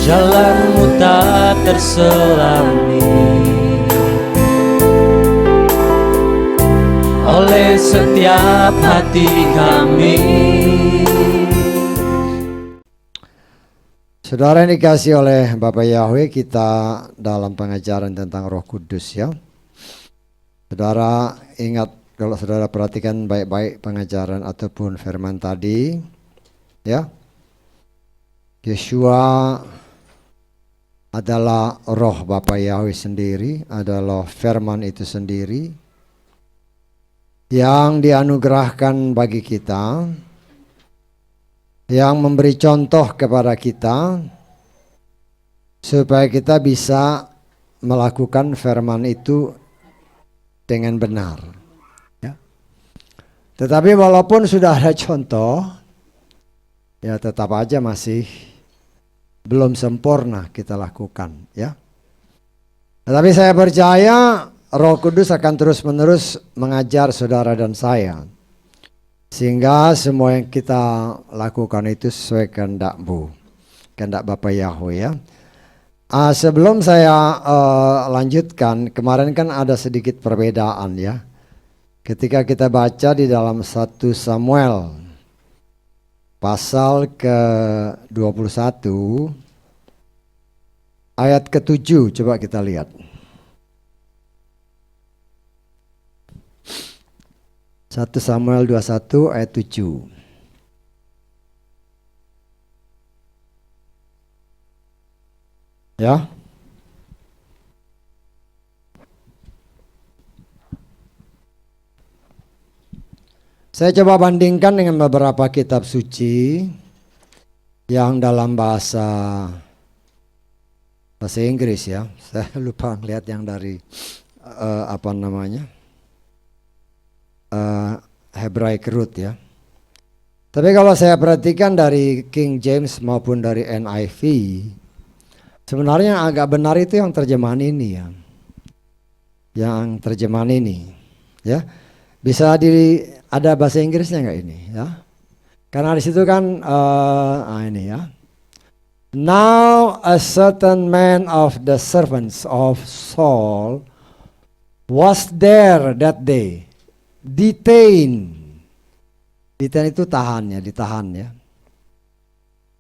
jalanmu tak terselami oleh setiap hati kami. Saudara yang dikasih oleh Bapak Yahweh, kita dalam pengajaran tentang Roh Kudus ya. Saudara ingat, kalau saudara perhatikan baik-baik pengajaran ataupun firman tadi ya, Yeshua adalah roh Bapak Yahweh sendiri, adalah firman itu sendiri yang dianugerahkan bagi kita, yang memberi contoh kepada kita supaya kita bisa melakukan firman itu dengan benar ya. Tetapi walaupun sudah ada contoh, ya tetap aja masih belum sempurna kita lakukan ya. Tetapi saya percaya Roh Kudus akan terus-menerus mengajar saudara dan saya, sehingga semua yang kita lakukan itu sesuai kehendak-Mu, kehendak Bapak Yahweh ya. Sebelum saya lanjutkan, kemarin kan ada sedikit perbedaan ya. Ketika kita baca di dalam 1 Samuel pasal ke-21 ayat ke-7, coba kita lihat. 1 Samuel 21 ayat 7. Ya. Saya coba bandingkan dengan beberapa kitab suci yang dalam bahasa Inggris ya. Saya lupa lihat yang dari Hebraic root ya. Tapi kalau saya perhatikan dari King James maupun dari NIV, sebenarnya yang agak benar itu yang terjemahan ini ya. Yang terjemahan ini ya. Bisa ada bahasa Inggrisnya enggak ini ya? Karena di situ kan ini ya. Now a certain man of the servants of Saul was there that day. Detained itu tahan ya, ditahan ya.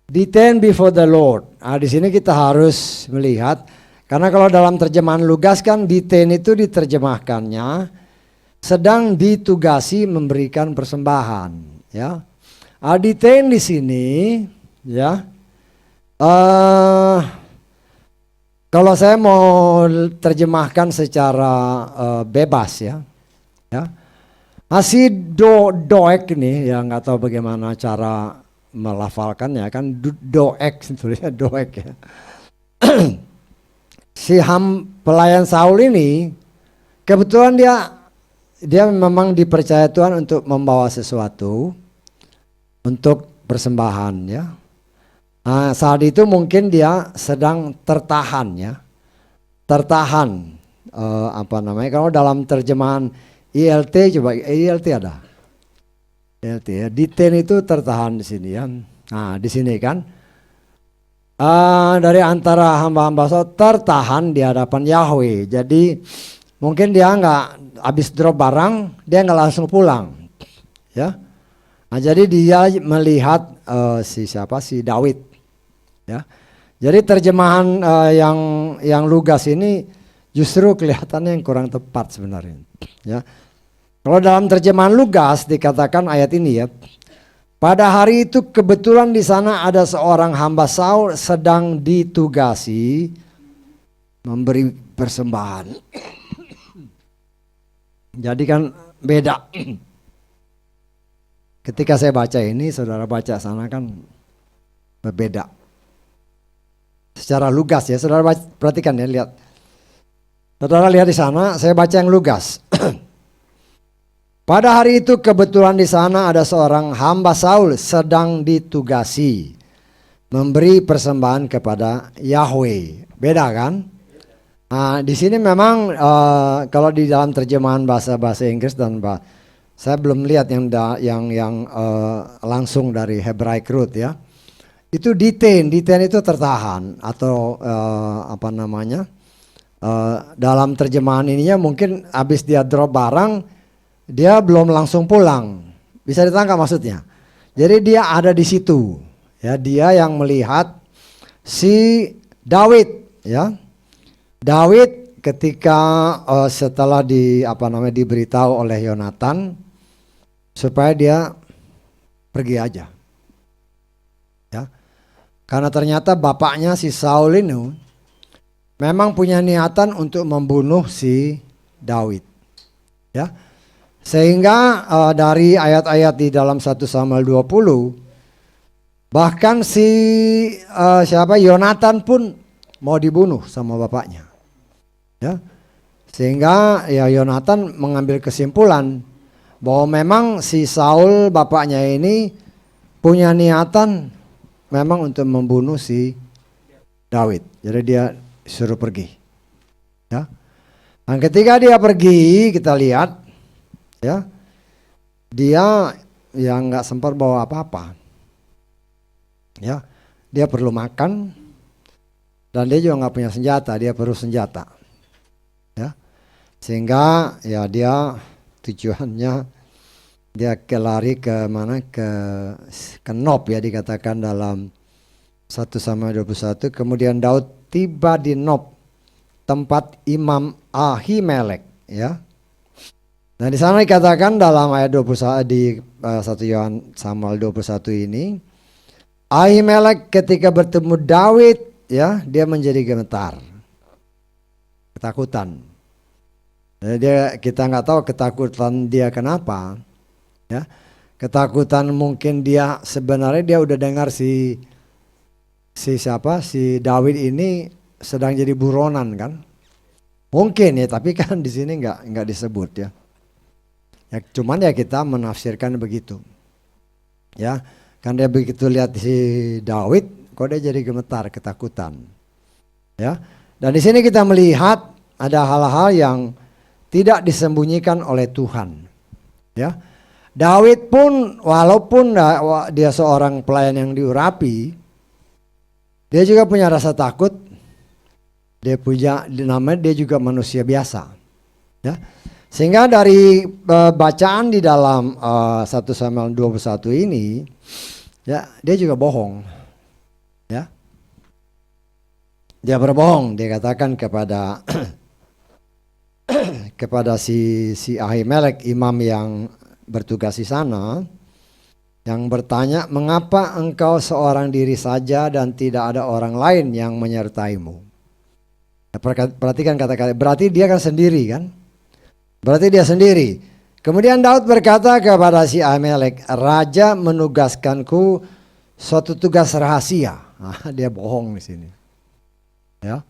Detained before the Lord. Di sini kita harus melihat, karena kalau dalam terjemahan Lugas kan detained itu diterjemahkannya sedang ditugasi memberikan persembahan ya. Detained di sini ya. Kalau saya mau terjemahkan secara bebas ya. Si doek nih, ya nggak tahu bagaimana cara melafalkannya kan, doek tulisnya doek ya. Si pelayan Saul ini kebetulan dia memang dipercaya Tuhan untuk membawa sesuatu untuk persembahan ya. Saat itu mungkin dia sedang tertahan ya, tertahan kalau dalam terjemahan ILT, coba ILT ada. ILT ya, detain itu tertahan di sini ya. Nah, di sini kan dari antara hamba-hamba Allah tertahan di hadapan Yahweh. Jadi mungkin dia nggak habis drop barang, dia nggak langsung pulang. Ya. Nah, jadi dia melihat si Daud. Ya. Jadi terjemahan yang Lugas ini justru kelihatannya yang kurang tepat sebenarnya. Ya. Kalau dalam terjemahan Lugas dikatakan ayat ini ya, pada hari itu kebetulan di sana ada seorang hamba Saul sedang ditugasi memberi persembahan. Jadi kan beda. Ketika saya baca ini, saudara baca sana kan berbeda. Secara Lugas ya, saudara perhatikan ya, lihat. Saudara lihat di sana, saya baca yang Lugas. Pada hari itu kebetulan di sana ada seorang hamba Saul sedang ditugasi memberi persembahan kepada Yahweh. Beda kan? Nah, di sini memang kalau di dalam terjemahan bahasa Inggris dan saya belum lihat yang langsung dari Hebraic root ya. itu detain itu tertahan atau apa namanya, dalam terjemahan ininya mungkin habis dia drop barang dia belum langsung pulang, bisa ditangkap maksudnya. Jadi dia ada di situ, ya, dia yang melihat si Daud, ya. Daud ketika setelah diberitahu oleh Yonatan supaya dia pergi aja, ya. Karena ternyata bapaknya si Saul ini memang punya niatan untuk membunuh si Daud, ya. Sehingga dari ayat-ayat di dalam 1 Samuel 20 bahkan si Yonatan pun mau dibunuh sama bapaknya, ya. Sehingga ya Yonatan mengambil kesimpulan bahwa memang si Saul bapaknya ini punya niatan memang untuk membunuh si Daud. Jadi dia suruh pergi, ya. Dan ketika dia pergi, kita lihat, ya, dia yang nggak sempat bawa apa-apa, ya. Dia perlu makan dan dia juga nggak punya senjata, dia perlu senjata, ya. Sehingga ya dia tujuannya dia lari ke mana, ke Nob, ya, dikatakan dalam 1 Samuel 21. Kemudian Daud tiba di Nob, tempat Imam Ahimelek, ya. Nah di sana dikatakan dalam ayat 21 di 1 Samuel 21 ini, Ahimelek ketika bertemu Daud, ya, dia menjadi gemetar, ketakutan. Jadi kita nggak tahu ketakutan dia kenapa, ya. Ketakutan mungkin dia sebenarnya dia udah dengar si Daud ini sedang jadi buronan, kan? Mungkin, ya, tapi kan di sini nggak disebut, ya. Ya, cuman ya kita menafsirkan begitu, ya. Kan dia begitu lihat si Daud, kok dia jadi gemetar, ketakutan, ya. Dan di sini kita melihat ada hal-hal yang tidak disembunyikan oleh Tuhan, ya. Daud pun walaupun dia seorang pelayan yang diurapi, dia juga punya rasa takut. Dia juga manusia biasa, ya. Sehingga dari bacaan di dalam 1 Samuel 21 ini, ya, dia juga bohong, ya. Dia berbohong, dia katakan kepada kepada si Ahimelek, imam yang bertugas di sana, yang bertanya, mengapa engkau seorang diri saja dan tidak ada orang lain yang menyertaimu? Perhatikan kata-kata, berarti dia kan sendiri, kan? Berarti dia sendiri. Kemudian Daud berkata kepada si Ahimelek, raja menugaskanku suatu tugas rahasia. Nah, dia bohong di sini, ya.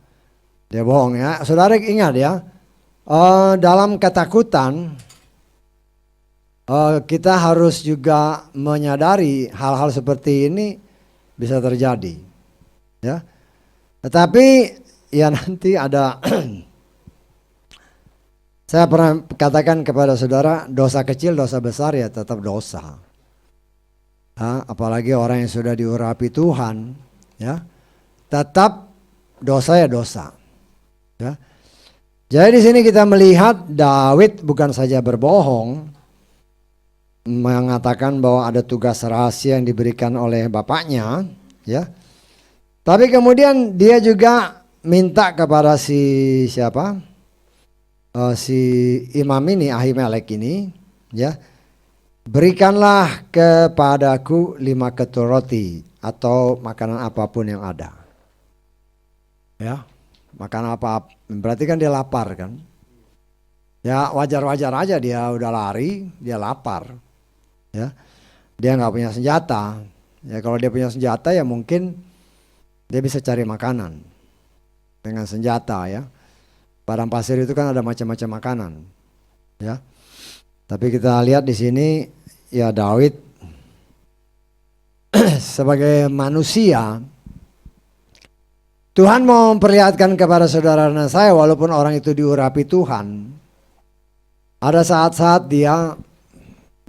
Dia bohong, ya. Saudara ingat, ya, dalam ketakutan kita harus juga menyadari hal-hal seperti ini bisa terjadi, ya. Tetapi ya nanti ada saya pernah katakan kepada saudara, dosa kecil, dosa besar ya tetap dosa. Apalagi orang yang sudah diurapi Tuhan, ya, tetap dosa ya dosa, ya. Jadi di sini kita melihat Daud bukan saja berbohong, mengatakan bahwa ada tugas rahasia yang diberikan oleh bapaknya, ya. Tapi kemudian dia juga minta kepada si imam ini, Ahimelek ini, ya, berikanlah kepadaku 5 ketul roti atau makanan apapun yang ada, ya. Makanan apa, berarti kan dia lapar, kan? Ya wajar-wajar aja, dia udah lari, dia lapar, ya. Dia nggak punya senjata, ya. Kalau dia punya senjata ya mungkin dia bisa cari makanan dengan senjata, ya. Padang pasir itu kan ada macam-macam makanan, ya. Tapi kita lihat di sini, ya, Daud sebagai manusia, Tuhan mau memperlihatkan kepada saudara dan saya, walaupun orang itu diurapi Tuhan, ada saat-saat dia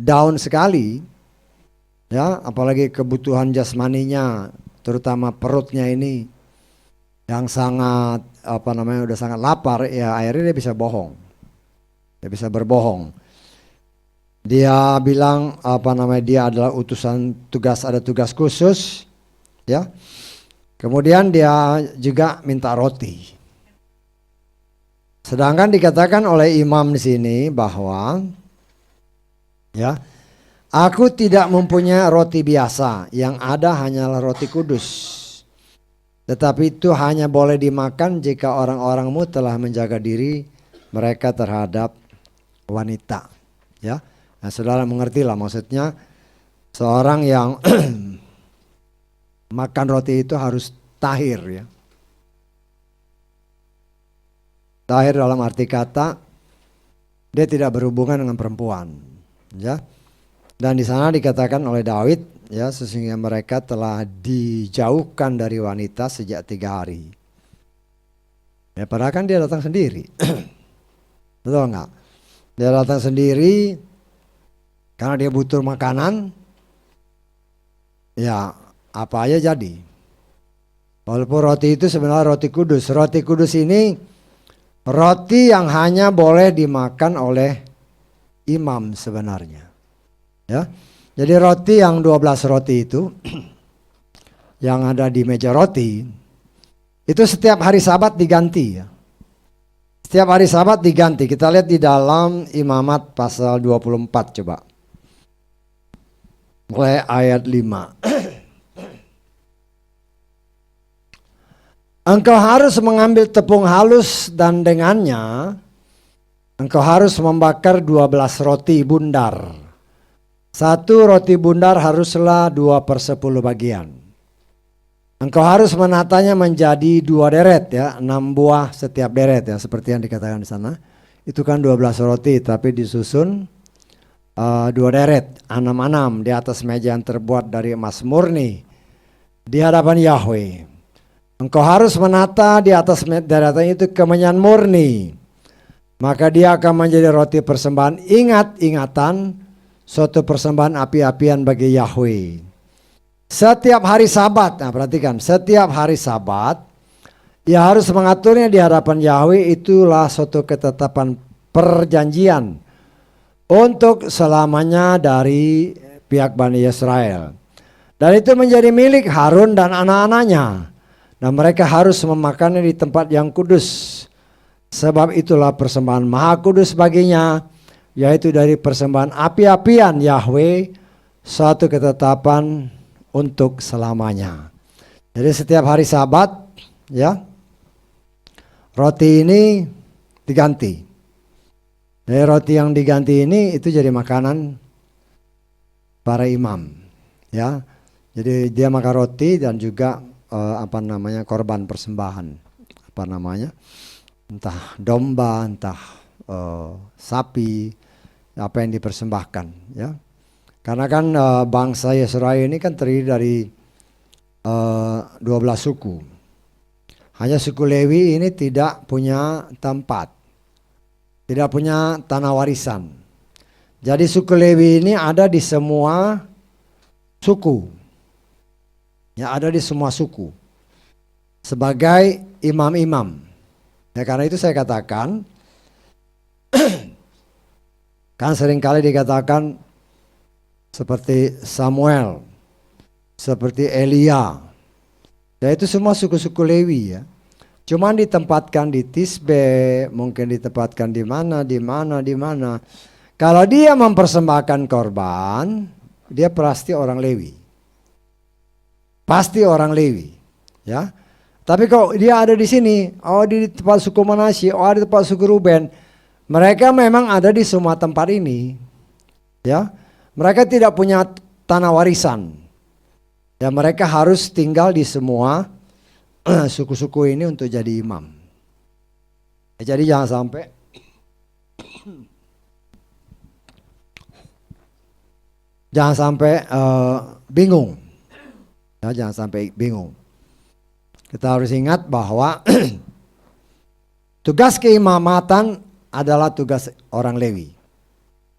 down sekali, ya, apalagi kebutuhan jasmaninya terutama perutnya ini yang sangat udah sangat lapar, ya akhirnya dia bisa bohong. Dia bisa berbohong. Dia bilang dia adalah utusan tugas, ada tugas khusus, ya. Kemudian dia juga minta roti. Sedangkan dikatakan oleh imam di sini bahwa ya, aku tidak mempunyai roti biasa, yang ada hanyalah roti kudus. Tetapi itu hanya boleh dimakan jika orang-orangmu telah menjaga diri mereka terhadap wanita. Ya, nah, saudara mengerti lah maksudnya, seorang yang makan roti itu harus tahir, ya. Tahir dalam arti kata dia tidak berhubungan dengan perempuan, ya. Dan di sana dikatakan oleh Daud, ya, sesungguhnya mereka telah dijauhkan dari wanita sejak 3 hari. Ya, padahal kan dia datang sendiri. Betul nggak? Dia datang sendiri karena dia butuh makanan. Ya, apa aja jadi. Walaupun roti itu sebenarnya roti kudus. Roti kudus ini roti yang hanya boleh dimakan oleh imam sebenarnya. Ya. Jadi roti yang 12 roti itu yang ada di meja roti itu setiap hari Sabat diganti, ya. Setiap hari Sabat diganti. Kita lihat di dalam Imamat pasal 24 coba. Mulai ayat 5. Engkau harus mengambil tepung halus dan dengannya engkau harus membakar 12 roti bundar. 1 roti bundar haruslah 2/10 bagian. Engkau harus menatanya menjadi 2 deret, ya, 6 buah setiap deret, ya, seperti yang dikatakan di sana. Itu kan 12 roti tapi disusun 2 deret, 6 di atas meja yang terbuat dari emas murni di hadapan Yahweh. Engkau harus menata di atas deretan itu kemenyan murni. Maka dia akan menjadi roti persembahan ingat-ingatan, suatu persembahan api-apian bagi Yahweh. Setiap hari Sabat, nah perhatikan, setiap hari Sabat, ia harus mengaturnya di hadapan Yahweh. Itulah suatu ketetapan perjanjian untuk selamanya dari pihak Bani Israel. Dan itu menjadi milik Harun dan anak-anaknya. Dan mereka harus memakannya di tempat yang kudus. Sebab itulah persembahan maha kudus baginya, yaitu dari persembahan api-apian Yahweh, suatu ketetapan untuk selamanya. Jadi setiap hari Sabat, ya, roti ini diganti. Jadi roti yang diganti ini itu jadi makanan para imam, ya. Jadi dia makan roti dan juga korban persembahan, entah domba, entah sapi, apa yang dipersembahkan, ya. Karena kan bangsa Yesrael ini kan terdiri dari 12 suku. Hanya suku Lewi ini tidak punya tempat, tidak punya tanah warisan. Jadi suku Lewi ini ada di semua suku. Ya, ada di semua suku sebagai imam-imam. Ya, karena itu saya katakan kan seringkali dikatakan seperti Samuel, seperti Elia. Ya, itu semua suku-suku Lewi, ya. Cuman ditempatkan di Tisbe, mungkin ditempatkan di mana. Kalau dia mempersembahkan korban, dia pasti orang Lewi. Pasti orang Lewi, ya. Tapi kalau dia ada di sini, di tempat suku Manasye, di tempat suku Ruben, mereka memang ada di semua tempat ini, ya. Mereka tidak punya tanah warisan, ya. Mereka harus tinggal di semua suku-suku ini untuk jadi imam. Jadi jangan sampai bingung. Ya, jangan sampai bingung. Kita harus ingat bahwa tugas keimamatan adalah tugas orang Lewi.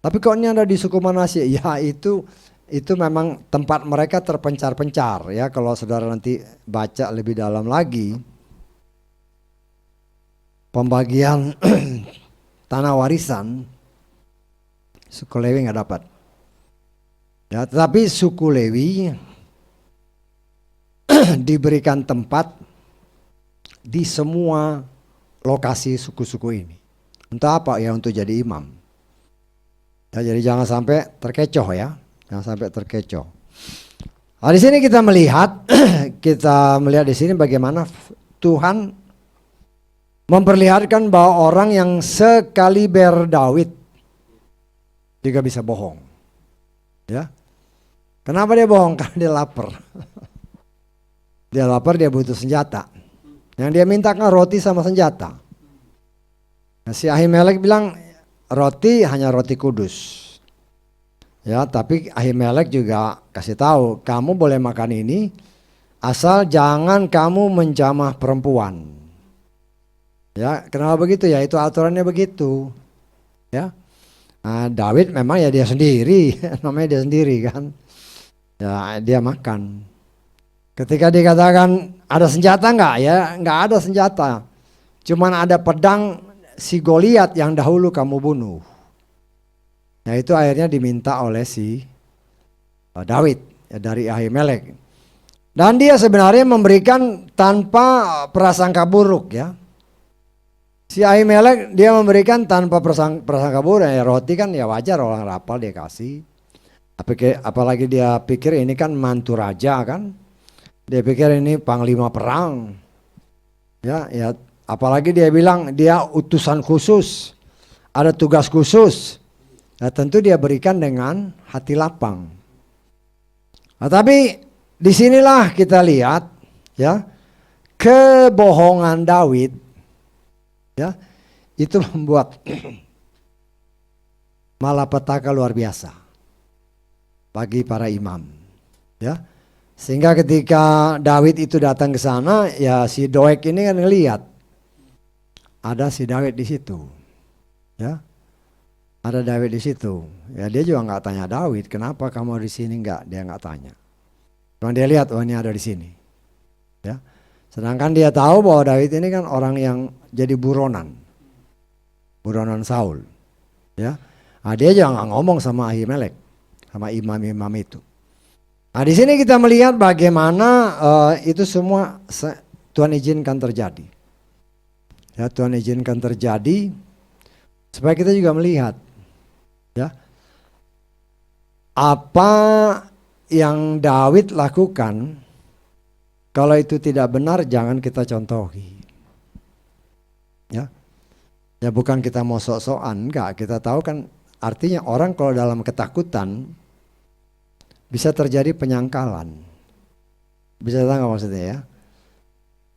Tapi kok ini ada di suku Manasye? Ya, itu itu memang tempat mereka terpencar-pencar ya. Kalau saudara nanti baca lebih dalam lagi, pembagian tanah warisan, suku Lewi nggak dapat. Ya, tetapi suku Lewi diberikan tempat di semua lokasi suku-suku ini. Untuk apa? Ya untuk jadi imam. Ya, jadi jangan sampai terkecoh ya. Jangan sampai terkecoh. Nah, di sini kita melihat di sini bagaimana Tuhan memperlihatkan bahwa orang yang sekaliber Daud juga bisa bohong. Ya. Kenapa dia bohong? Karena dia lapar. Dia lapar, dia butuh senjata. Yang dia minta kan roti sama senjata. Nah, si Ahimelek bilang roti hanya roti kudus. Ya, tapi Ahimelek juga kasih tahu, kamu boleh makan ini asal jangan kamu menjamah perempuan. Ya, kenapa begitu? Ya itu aturannya begitu. Ya. Nah, Daud memang ya dia sendiri, namanya dia sendiri kan. Ya, dia makan. Ketika dikatakan ada senjata enggak? Ya, enggak ada senjata. Cuman ada pedang si Goliat yang dahulu kamu bunuh. Nah, itu akhirnya diminta oleh si Daud ya, dari Ahimelek. Dan dia sebenarnya memberikan tanpa prasangka buruk ya. Si Ahimelek dia memberikan tanpa prasangka buruk ya, roti kan ya wajar orang rapal dia kasih. Apalagi dia pikir ini kan mantu raja kan. Dia pikir ini panglima perang. Ya, apalagi dia bilang dia utusan khusus. Ada tugas khusus. Nah, tentu dia berikan dengan hati lapang. Nah, tapi disinilah kita lihat ya kebohongan Daud ya itu membuat malapetaka luar biasa bagi para imam ya. Sehingga ketika Daud itu datang ke sana ya si Doeg ini kan ngelihat ada si Daud di situ ya. Ada Daud di situ. Ya dia juga nggak tanya Daud, kenapa kamu di sini nggak? Dia nggak tanya. Cuma dia lihat, oh ini ada di sini. Ya. Sedangkan dia tahu bahwa Daud ini kan orang yang jadi buronan Saul. Ya. Nah, dia juga nggak ngomong sama Ahimelek, sama imam-imam itu. Nah di sini kita melihat bagaimana itu semua Tuhan izinkan terjadi. Ya Tuhan izinkan terjadi supaya kita juga melihat. Ya, apa yang Daud lakukan kalau itu tidak benar jangan kita contohi. Ya, ya bukan kita mau sok-sokan, enggak. Kita tahu kan artinya orang kalau dalam ketakutan bisa terjadi penyangkalan. Bisa tahu nggak maksudnya ya?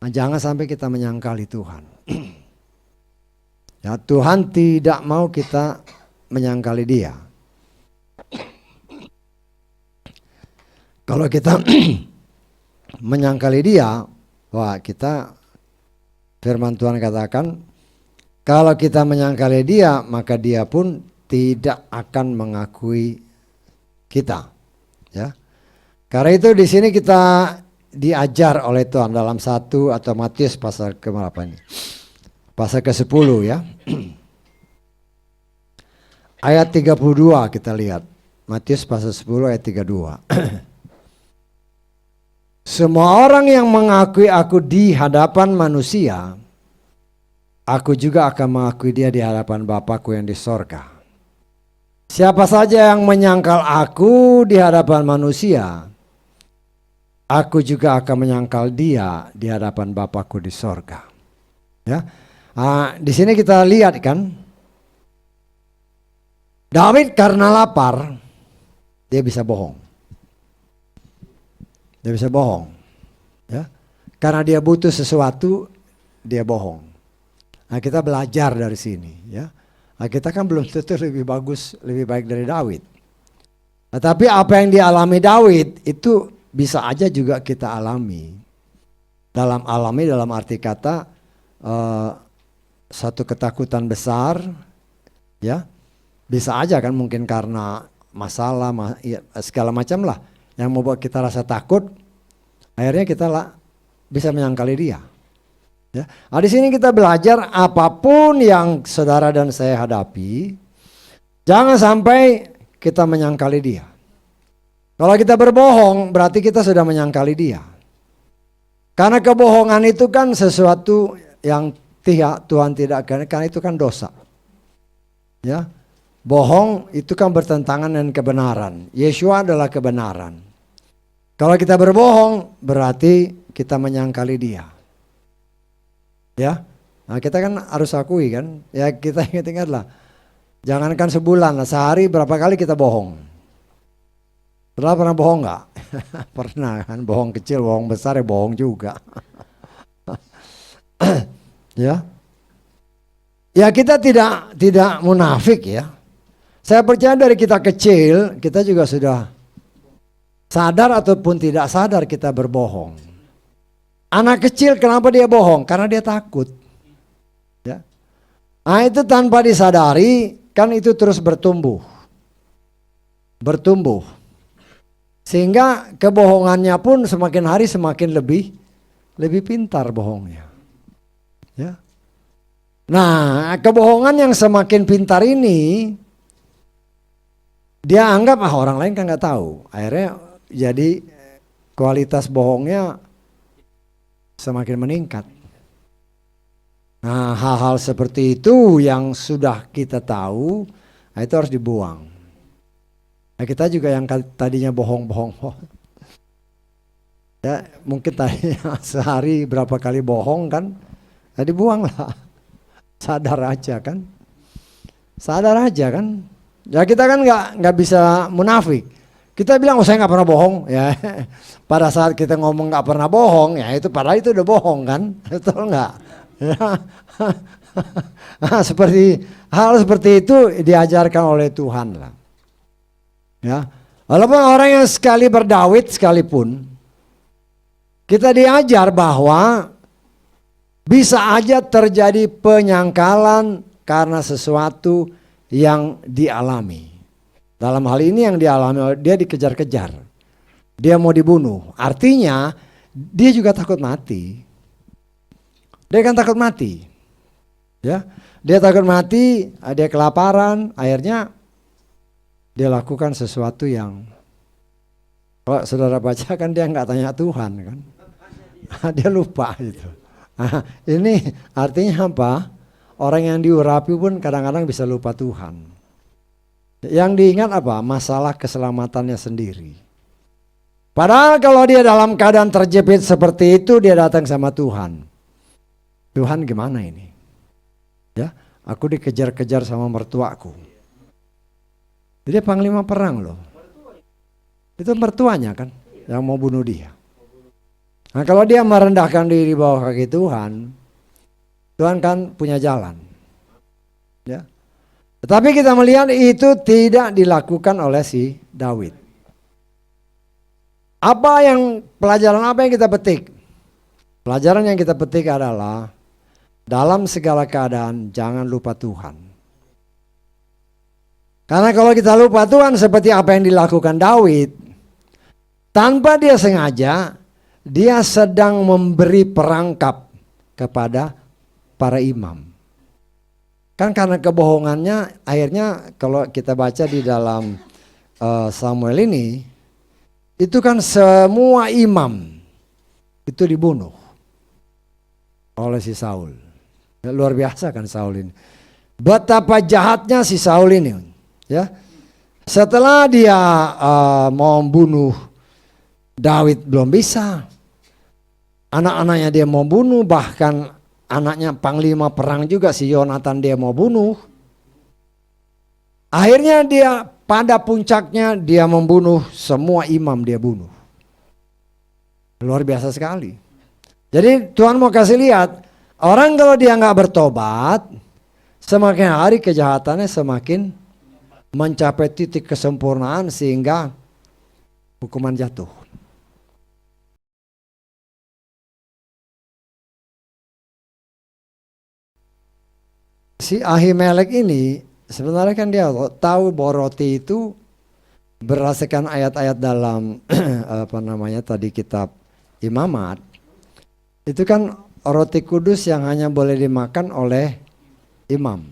Nah, jangan sampai kita menyangkali Tuhan. Ya Tuhan tidak mau kita menyangkali dia. Kalau kita menyangkali dia, wah kita firman Tuhan katakan kalau kita menyangkali dia maka dia pun tidak akan mengakui kita. Ya. Karena itu di sini kita diajar oleh Tuhan dalam 1 atau Matius pasal ke-8 ini. Pasal ke-10 ya. Ayat 32 kita lihat. Matius pasal 10 ayat 32. Semua orang yang mengakui aku di hadapan manusia, aku juga akan mengakui dia di hadapan Bapakku yang di sorga. Siapa saja yang menyangkal aku di hadapan manusia, aku juga akan menyangkal dia di hadapan Bapakku di sorga. Ya, di sini kita lihat kan. Daud karena lapar, dia bisa bohong. Dia bisa bohong. Ya. Karena dia butuh sesuatu, dia bohong. Nah, kita belajar dari sini. Ya. Nah, kita kan belum tentu lebih bagus, lebih baik dari Daud. Nah, tapi apa yang dialami Daud itu bisa aja juga kita alami. Dalam arti kata satu ketakutan besar, ya. Bisa aja kan mungkin karena masalah, ya, segala macam lah yang membuat kita rasa takut, akhirnya kita bisa menyangkali dia. Ya. Nah, di sini kita belajar apapun yang saudara dan saya hadapi, jangan sampai kita menyangkali dia. Kalau kita berbohong, berarti kita sudah menyangkali dia. Karena kebohongan itu kan sesuatu yang Tuhan tidak akan, karena itu kan dosa. Ya, bohong itu kan bertentangan dengan kebenaran. Yeshua adalah kebenaran. Kalau kita berbohong, berarti kita menyangkali dia. Ya, nah kita kan harus akui kan, ya kita ingat-ingatlah, jangankan sebulan, sehari berapa kali kita bohong. Pernah bohong nggak? Pernah kan, bohong kecil, bohong besar, ya bohong juga. Ya, ya kita tidak munafik ya. Saya percaya dari kita kecil, kita juga sudah sadar ataupun tidak sadar kita berbohong. Anak kecil kenapa dia bohong? Karena dia takut. Ya. Nah itu tanpa disadari, kan itu terus bertumbuh. Sehingga kebohongannya pun semakin hari semakin lebih pintar bohongnya. Ya. Nah, kebohongan yang semakin pintar ini dia anggap orang lain kan nggak tahu. Akhirnya jadi kualitas bohongnya semakin meningkat. Nah, hal-hal seperti itu yang sudah kita tahu, nah itu harus dibuang. Nah, kita juga yang tadinya bohong. Ya, mungkin tadinya sehari berapa kali bohong kan, ya dibuanglah. Sadar aja kan. Ya kita kan nggak bisa munafik. Kita bilang saya nggak pernah bohong ya. Pada saat kita ngomong nggak pernah bohong ya itu padahal itu udah bohong kan, betul nggak? Ya. Nah, hal seperti itu diajarkan oleh Tuhan lah. Ya, walaupun orang yang sekali berdawit sekalipun, kita diajar bahwa bisa aja terjadi penyangkalan karena sesuatu yang dialami. Dalam hal ini yang dialami, dia dikejar-kejar. Dia mau dibunuh. Artinya dia juga takut mati. Dia kan takut mati. Ya, dia takut mati, dia kelaparan, akhirnya dia lakukan sesuatu yang kalau saudara baca kan dia nggak tanya Tuhan kan. Dia lupa itu. Nah, ini artinya apa? Orang yang diurapi pun kadang-kadang bisa lupa Tuhan. Yang diingat apa? Masalah keselamatannya sendiri. Padahal kalau dia dalam keadaan terjepit seperti itu, dia datang sama Tuhan. Tuhan gimana ini? Ya, aku dikejar-kejar sama mertuaku. Dia panglima perang loh. Itu mertuanya kan yang mau bunuh dia. Nah kalau dia merendahkan diri bawah kaki Tuhan, Tuhan kan punya jalan. Ya. Tetapi kita melihat itu tidak dilakukan oleh si Daud. Pelajaran apa yang kita petik? Pelajaran yang kita petik adalah dalam segala keadaan jangan lupa Tuhan. Karena kalau kita lupa Tuhan seperti apa yang dilakukan Daud, tanpa dia sengaja, dia sedang memberi perangkap kepada para imam. Kan karena kebohongannya, akhirnya kalau kita baca di dalam Samuel ini, itu kan semua imam itu dibunuh oleh si Saul. Luar biasa kan Saul ini. Betapa jahatnya si Saul ini. Ya, setelah dia mau bunuh Daud belum bisa, anak-anaknya dia mau bunuh, bahkan anaknya panglima perang juga si Yonatan dia mau bunuh. Akhirnya dia pada puncaknya dia membunuh semua imam dia bunuh. Luar biasa sekali. Jadi Tuhan mau kasih lihat orang kalau dia nggak bertobat, semakin hari kejahatannya semakin mencapai titik kesempurnaan sehingga hukuman jatuh. Si Ahimelek ini sebenarnya kan dia tahu bahwa roti itu berdasarkan ayat-ayat dalam apa namanya tadi kitab Imamat, itu kan roti kudus yang hanya boleh dimakan oleh imam.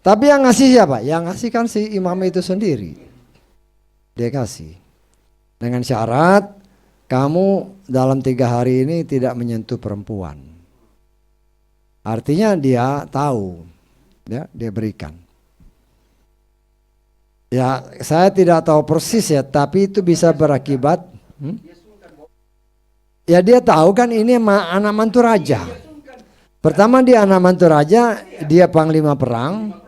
Tapi yang ngasih siapa? Yang ngasih kan si imam itu sendiri. Dia kasih dengan syarat kamu dalam 3 hari ini tidak menyentuh perempuan. Artinya dia tahu, ya, dia berikan. Ya, saya tidak tahu persis ya, tapi itu bisa berakibat. Ya dia tahu kan ini anak mantu raja. Pertama dia anak mantu raja, dia panglima perang.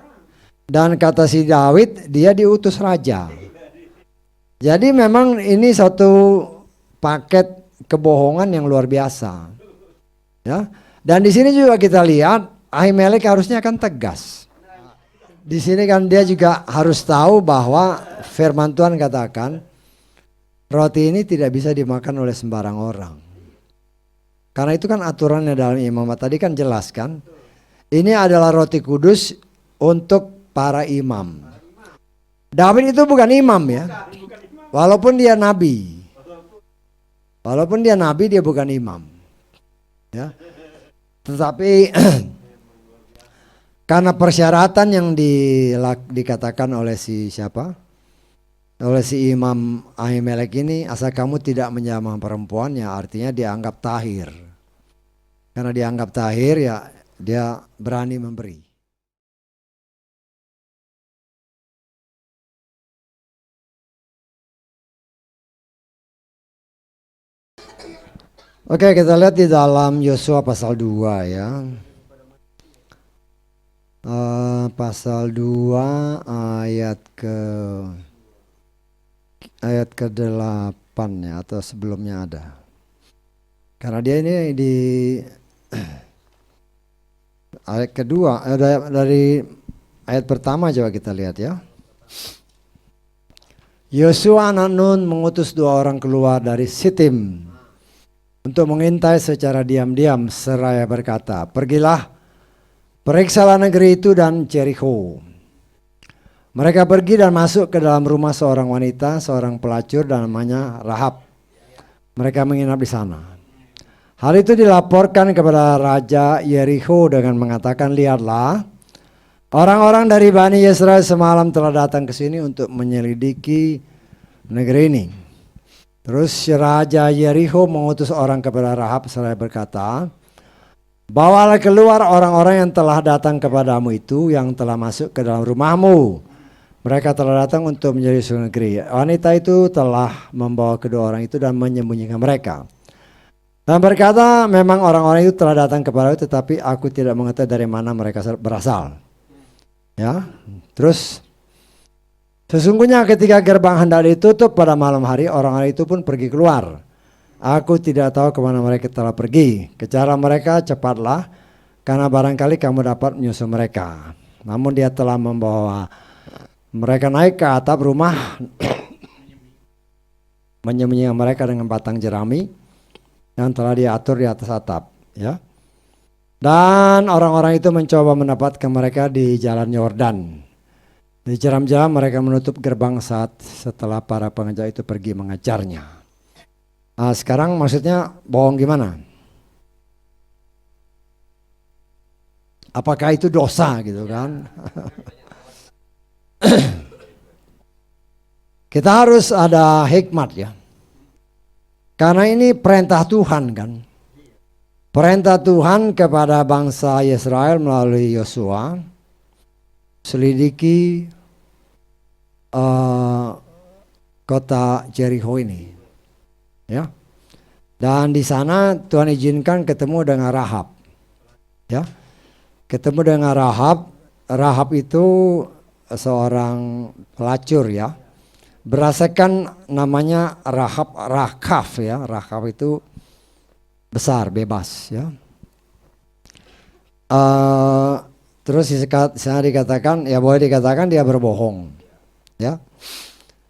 Dan kata si Daud, dia diutus raja. Jadi memang ini satu paket kebohongan yang luar biasa. Ya. Dan di sini juga kita lihat Ahimelek harusnya kan tegas. Di sini kan dia juga harus tahu bahwa firman Tuhan katakan roti ini tidak bisa dimakan oleh sembarang orang. Karena itu kan aturannya dalam imamat tadi kan jelas kan. Ini adalah roti kudus untuk para imam. Daud itu bukan imam ya. Walaupun dia nabi. Walaupun dia nabi, dia bukan imam. Ya. Tetapi karena persyaratan yang dikatakan oleh si siapa? Oleh si Imam Ahimelek ini, asal kamu tidak menjamah perempuan, ya artinya dianggap tahir. Karena dianggap tahir, ya dia berani memberi. Oke, kita lihat di dalam Yosua pasal 2 ya. Pasal 2 ayat ke-8 ya, atau sebelumnya ada. Karena dia ini di ayat kedua, dari ayat pertama coba kita lihat ya. Yosua anak Nun mengutus 2 orang keluar dari Sitim untuk mengintai secara diam-diam seraya berkata, pergilah, periksalah negeri itu dan Jericho. Mereka pergi dan masuk ke dalam rumah seorang wanita, seorang pelacur dan namanya Rahab. Mereka menginap di sana. Hal itu dilaporkan kepada Raja Jericho dengan mengatakan, lihatlah, orang-orang dari Bani Israel semalam telah datang ke sini untuk menyelidiki negeri ini. Terus Raja Jericho mengutus orang kepada Rahab seraya berkata, bawalah keluar orang-orang yang telah datang kepadamu itu, yang telah masuk ke dalam rumahmu. Mereka telah datang untuk menjadi seluruh negeri. Wanita itu telah membawa kedua orang itu dan menyembunyikan mereka. Dan berkata, memang orang-orang itu telah datang kepadaku, tetapi aku tidak mengetahui dari mana mereka berasal. Ya, terus sesungguhnya ketika gerbang hendak ditutup pada malam hari, orang-orang itu pun pergi keluar. Aku tidak tahu kemana mereka telah pergi. Kejar mereka cepatlah, karena barangkali kamu dapat menyusul mereka. Namun dia telah membawa mereka naik ke atap rumah, menyembunyikan mereka dengan batang jerami yang telah diatur di atas atap. Ya. Dan orang-orang itu mencoba mendapatkan mereka di jalan Yordan. Di jeram-jeram mereka menutup gerbang setelah para pengejar itu pergi mengejarnya. Nah, sekarang maksudnya bohong gimana? Apakah itu dosa gitu kan? Kita harus ada hikmat ya. Karena ini perintah Tuhan kan. Perintah Tuhan kepada bangsa Israel melalui Yosua. Selidiki kota Jericho ini. Ya. Dan di sana Tuhan izinkan ketemu dengan Rahab. Ya. Ketemu dengan Rahab. Rahab itu seorang pelacur ya. Berdasarkan namanya Rahab ya. Rahab itu besar, bebas ya. Terus saya dikatakan, ya boleh dikatakan dia berbohong ya.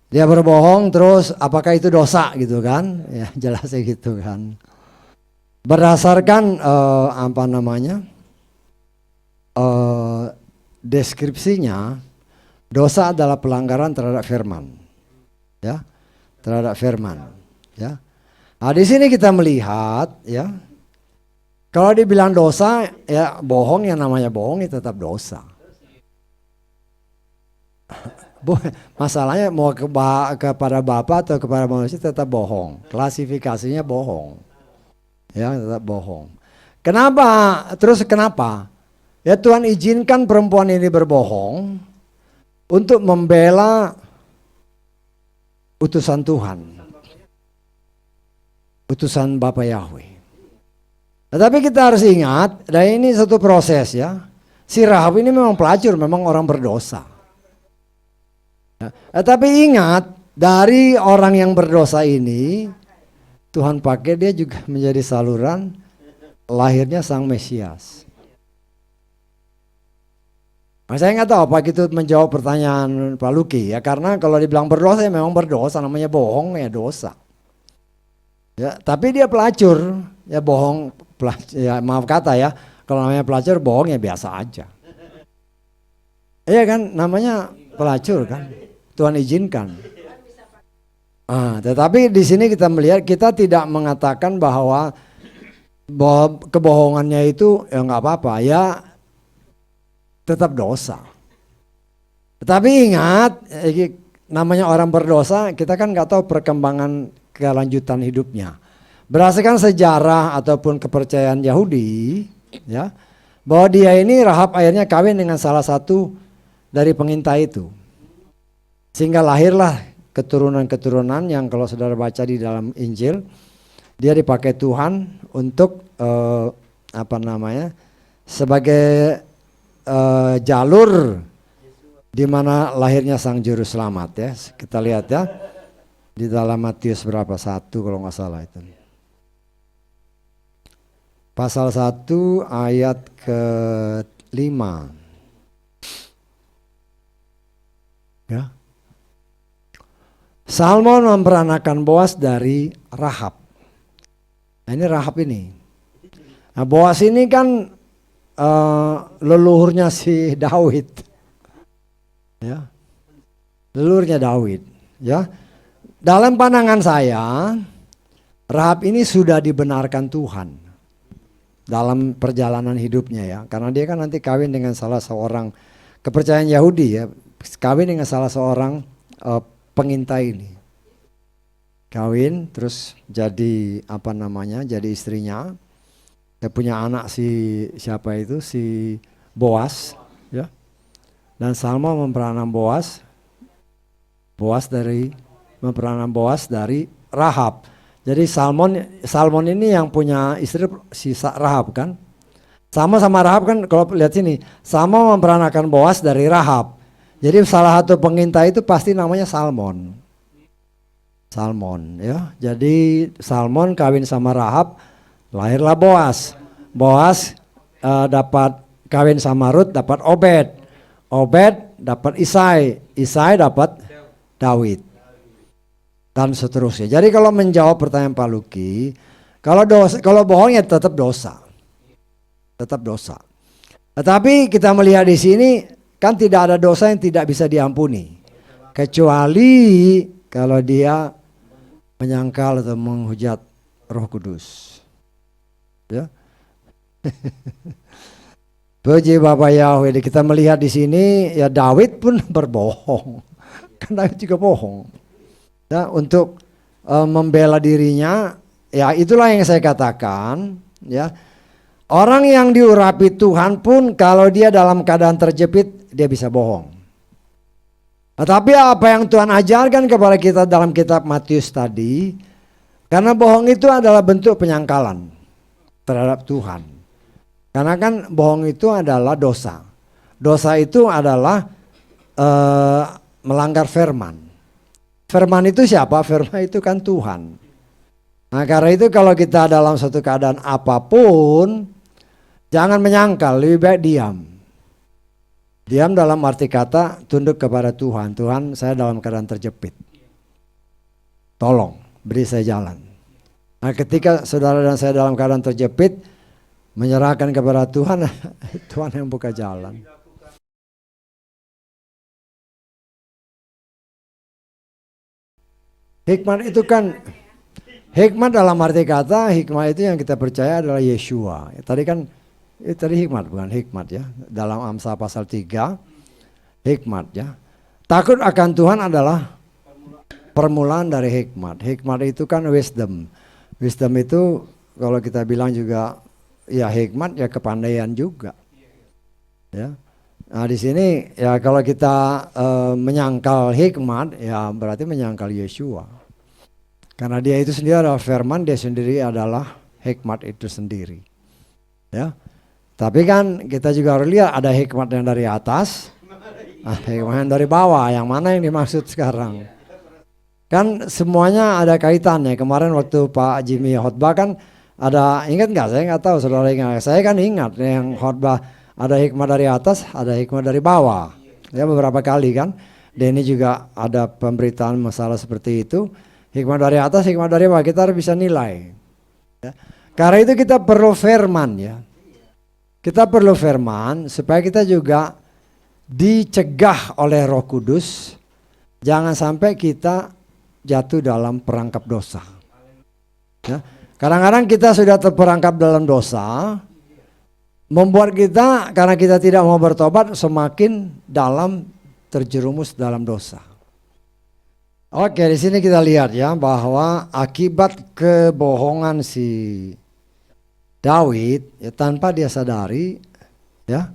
Dia berbohong, terus apakah itu dosa gitu kan? Ya jelasnya gitu kan. Berdasarkan apa namanya deskripsinya, Dosa adalah pelanggaran terhadap firman. Ya, terhadap firman. Ya. Nah, di sini kita melihat, ya, kalau dibilang dosa, ya bohong, yang namanya bohong itu tetap dosa. Masalahnya mau kepada Bapa atau kepada manusia tetap bohong. Klasifikasinya bohong. Ya, tetap bohong. Kenapa? Terus kenapa? Ya Tuhan izinkan perempuan ini berbohong untuk membela utusan Tuhan. Utusan Bapa Yahweh. Tetapi kita harus ingat, dan ini satu proses ya. Si Rahab ini memang pelacur, memang orang berdosa. Tapi ingat, dari orang yang berdosa ini, Tuhan pakai dia juga menjadi saluran lahirnya Sang Mesias. Nah, saya nggak tahu apa gitu menjawab pertanyaan Pak Luki ya, karena kalau dibilang berdosa ya memang berdosa, namanya bohong ya dosa. Ya, tapi dia pelacur, ya bohong, ya maaf kata ya, kalau namanya pelacur bohong ya biasa aja. Iya kan, namanya pelacur kan, Tuhan izinkan. Tetapi di sini kita melihat, kita tidak mengatakan bahwa kebohongannya itu ya nggak apa-apa ya, tetap dosa. Tetapi ingat, namanya orang berdosa, kita kan nggak tahu perkembangan kelanjutan hidupnya. Berdasarkan sejarah ataupun kepercayaan Yahudi, ya, bahwa dia ini Rahab akhirnya kawin dengan salah satu dari pengintai itu, sehingga lahirlah keturunan-keturunan yang kalau saudara baca di dalam Injil, dia dipakai Tuhan untuk sebagai jalur di mana lahirnya Sang Juru Selamat ya. Kita lihat ya di dalam Matius berapa, 1 kalau nggak salah itu. Pasal 1 ayat ke-5. Ya. Salmon memperanakan Boas dari Rahab. Nah, ini Rahab ini. Nah, Boas ini kan leluhurnya si Daud. Ya. Leluhurnya Daud, ya. Dalam pandangan saya, Rahab ini sudah dibenarkan Tuhan dalam perjalanan hidupnya ya, karena dia kan nanti kawin dengan salah seorang, kepercayaan Yahudi ya, kawin dengan salah seorang pengintai ini. Kawin terus jadi jadi istrinya. Dia punya anak siapa itu, si Boas ya. Dan Salma memperanan Boas dari Rahab. Jadi Salmon ini yang punya istri si Rahab kan. Sama Rahab kan, kalau lihat sini, sama memperanakan Boas dari Rahab. Jadi salah satu pengintai itu pasti namanya Salmon ya. Jadi Salmon kawin sama Rahab, lahirlah Boas. Boas dapat kawin sama Rut, dapat Obed. Obed dapat Isai dapat Daud. Dan seterusnya. Jadi kalau menjawab pertanyaan Pak Luki, kalau bohong ya tetap dosa. Tetap dosa. Tetapi kita melihat di sini kan tidak ada dosa yang tidak bisa diampuni. Kecuali kalau dia menyangkal atau menghujat Roh Kudus. Ya. Puji Bapa Yahweh. Kita melihat di sini ya Daud pun berbohong. Kan Daud juga bohong. Ya, untuk membela dirinya, ya itulah yang saya katakan, ya. Orang yang diurapi Tuhan pun kalau dia dalam keadaan terjepit, dia bisa bohong. Tetapi apa yang Tuhan ajarkan kepada kita dalam kitab Matius tadi, karena bohong itu adalah bentuk penyangkalan terhadap Tuhan. Karena kan bohong itu adalah dosa. Dosa itu adalah melanggar firman. Firman itu siapa? Firman itu kan Tuhan. Nah karena itu kalau kita dalam suatu keadaan apapun, jangan menyangkal, lebih baik diam. Diam dalam arti kata tunduk kepada Tuhan. Tuhan, saya dalam keadaan terjepit. Tolong beri saya jalan. Nah ketika saudara dan saya dalam keadaan terjepit, menyerahkan kepada Tuhan, Tuhan yang buka jalan. Hikmat itu kan, hikmat dalam arti kata, hikmat itu yang kita percaya adalah Yeshua. Tadi kan, tadi hikmat bukan hikmat ya. Dalam Amsal pasal 3, hikmat ya. Takut akan Tuhan adalah permulaan dari hikmat. Hikmat itu kan wisdom. Wisdom itu kalau kita bilang juga ya hikmat ya kepandaian juga. Ya. Nah di sini ya kalau kita menyangkal hikmat ya berarti menyangkal Yeshua. Karena dia itu sendiri adalah firman, dia sendiri adalah hikmat itu sendiri. Ya. Tapi kan kita juga harus lihat ada hikmat yang dari atas, hikmat yang dari bawah, yang mana yang dimaksud sekarang. Kan semuanya ada kaitannya. Kemarin waktu Pak Jimmy khotbah kan ada, ingat nggak? Saya nggak tahu saudara ingat. Saya kan ingat yang khotbah ada hikmat dari atas, ada hikmat dari bawah. Ya beberapa kali kan. Dan ini juga ada pemberitaan masalah seperti itu. Hikmat dari atas, hikmat dari bawah. Kita harus bisa nilai. Ya. Karena itu kita perlu firman ya. Kita perlu firman supaya kita juga dicegah oleh Roh Kudus. Jangan sampai kita jatuh dalam perangkap dosa. Ya. Kadang-kadang kita sudah terperangkap dalam dosa, membuat kita karena kita tidak mau bertobat semakin dalam terjerumus dalam dosa. Oke, di sini kita lihat ya bahwa akibat kebohongan si Daud ya, tanpa dia sadari ya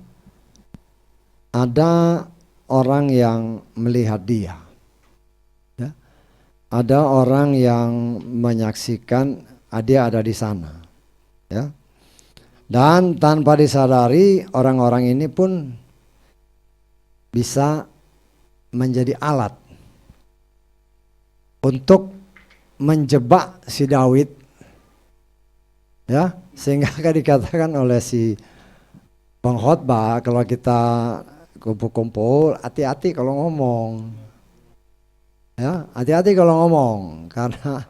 ada orang yang melihat dia. Ya. Ada orang yang menyaksikan dia ada di sana. Ya. Dan tanpa disadari orang-orang ini pun bisa menjadi alat untuk menjebak si Daud. Ya, sehingga dikatakan oleh si pengkhotbah kalau kita kumpul-kumpul hati-hati kalau ngomong. Ya, hati-hati kalau ngomong karena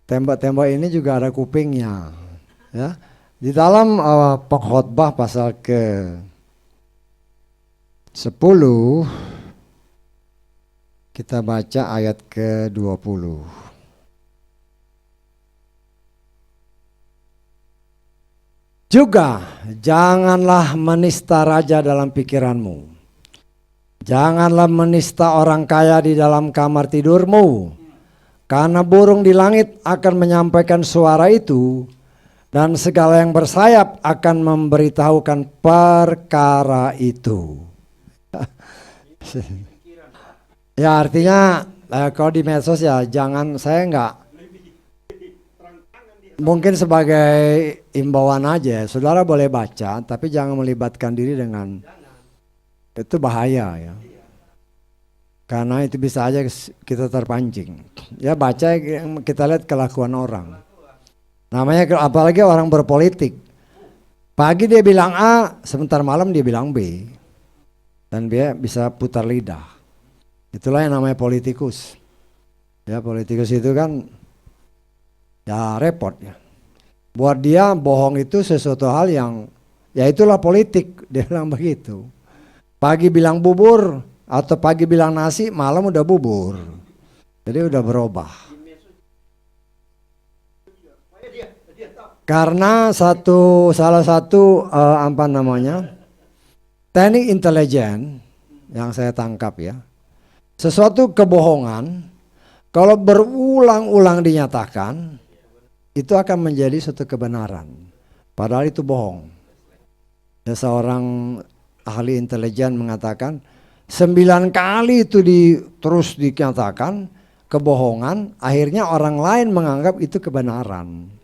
tembak-tembak ini juga ada kupingnya. Ya. Di dalam pengkhotbah pasal ke 10 kita baca ayat ke-20. Juga janganlah menista raja dalam pikiranmu. Janganlah menista orang kaya di dalam kamar tidurmu. Karena burung di langit akan menyampaikan suara itu, dan segala yang bersayap akan memberitahukan perkara itu. Ya artinya kalau di medsos ya jangan, saya enggak, mungkin sebagai imbauan aja, saudara boleh baca tapi jangan melibatkan diri dengan itu, bahaya ya. Karena itu bisa aja kita terpancing. Ya baca, kita lihat kelakuan orang. Namanya apalagi orang berpolitik. Pagi dia bilang A, sebentar malam dia bilang B. Dan dia bisa putar lidah. Itulah yang namanya politikus. Ya politikus itu kan ya repot ya. Buat dia bohong itu sesuatu hal yang ya itulah politik, dia bilang begitu. Pagi bilang bubur atau pagi bilang nasi, malam udah bubur. Jadi udah berubah. Karena salah satu teknik intelijen yang saya tangkap ya, sesuatu kebohongan kalau berulang-ulang dinyatakan itu akan menjadi suatu kebenaran, padahal itu bohong. Ya, seorang ahli intelijen mengatakan 9 kali itu terus dinyatakan kebohongan, akhirnya orang lain menganggap itu kebenaran.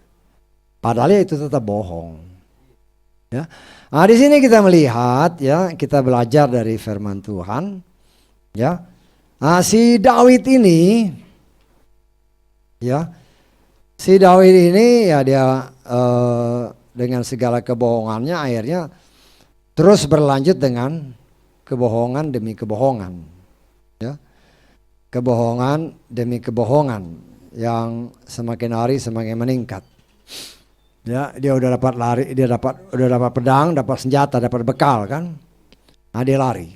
Padahal itu tetap bohong. Ya. Nah, di sini kita melihat ya, kita belajar dari firman Tuhan. Ya. Nah, si Daud ini ya, ya dia dengan segala kebohongannya akhirnya terus berlanjut dengan kebohongan demi kebohongan. Ya. Kebohongan demi kebohongan yang semakin hari semakin meningkat. Ya, dia udah dapat lari, udah dapat pedang, dapat senjata, dapat bekal kan. Nah, dia lari.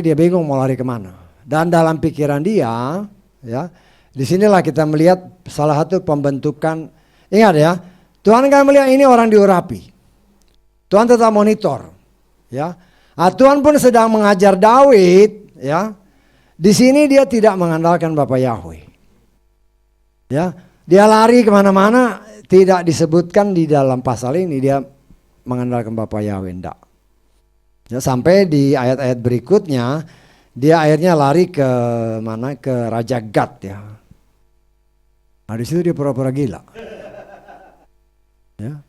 Dia bingung mau lari kemana. Dan dalam pikiran dia, Ya, disinilah kita melihat salah satu pembentukan. Ingat ya, Tuhan kan melihat ini orang diurapi. Tuhan tetap monitor. Ya, Tuhan pun sedang mengajar Daud. Ya, di sini dia tidak mengandalkan Bapa Yahweh. Ya, dia lari kemana-mana, tidak disebutkan di dalam pasal ini dia mengandalkan Bapa Yahweh, enggak. Ya, sampai di ayat-ayat berikutnya dia akhirnya lari ke mana, ke Raja Gad ya. Nah di situ dia pura-pura gila. Ya.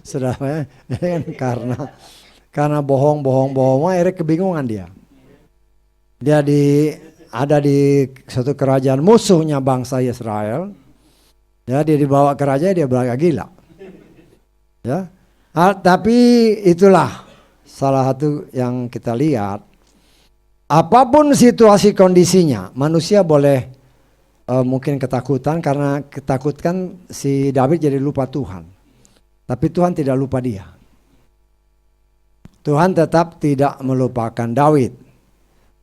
Saudara ya, karena bohong akhirnya kebingungan dia. Dia ada di suatu kerajaan musuhnya bangsa Israel. Ya, dia dibawa ke raja, dia beragak gila. Ya. Tapi itulah salah satu yang kita lihat. Apapun situasi kondisinya, manusia boleh mungkin ketakutan, karena ketakutkan si Daud jadi lupa Tuhan. Tapi Tuhan tidak lupa dia. Tuhan tetap tidak melupakan Daud.